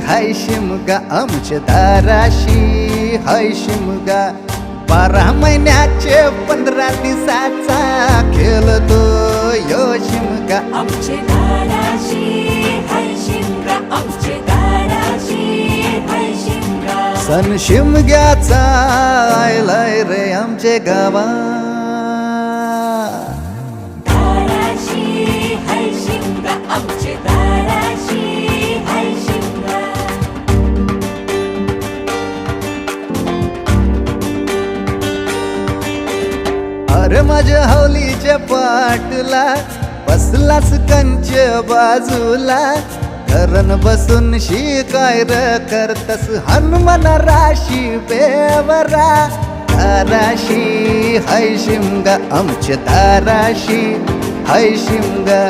हाय शिमगा आमच्या दाराशी हाय शिमगा 12 महिन्याचे 15 दिवसाचा खेळतो यो शिमगा आमचे दाराशी हाय शिमगा आमचे दाराशी हाय शिमगा सण शिमग्याचा आयलाय रे आमचे गावा दाराशी हाय शिमगा आमचे दाराशी हाय शिमगा अरे माझ्या हौलीच्या पाटला बसलास कंच बाजूला घरन बसून शिकाय र करतस हनुमान राशी बेवरा दाराशी हाय शिमगा आमच्या दाराशी हाय शिमगा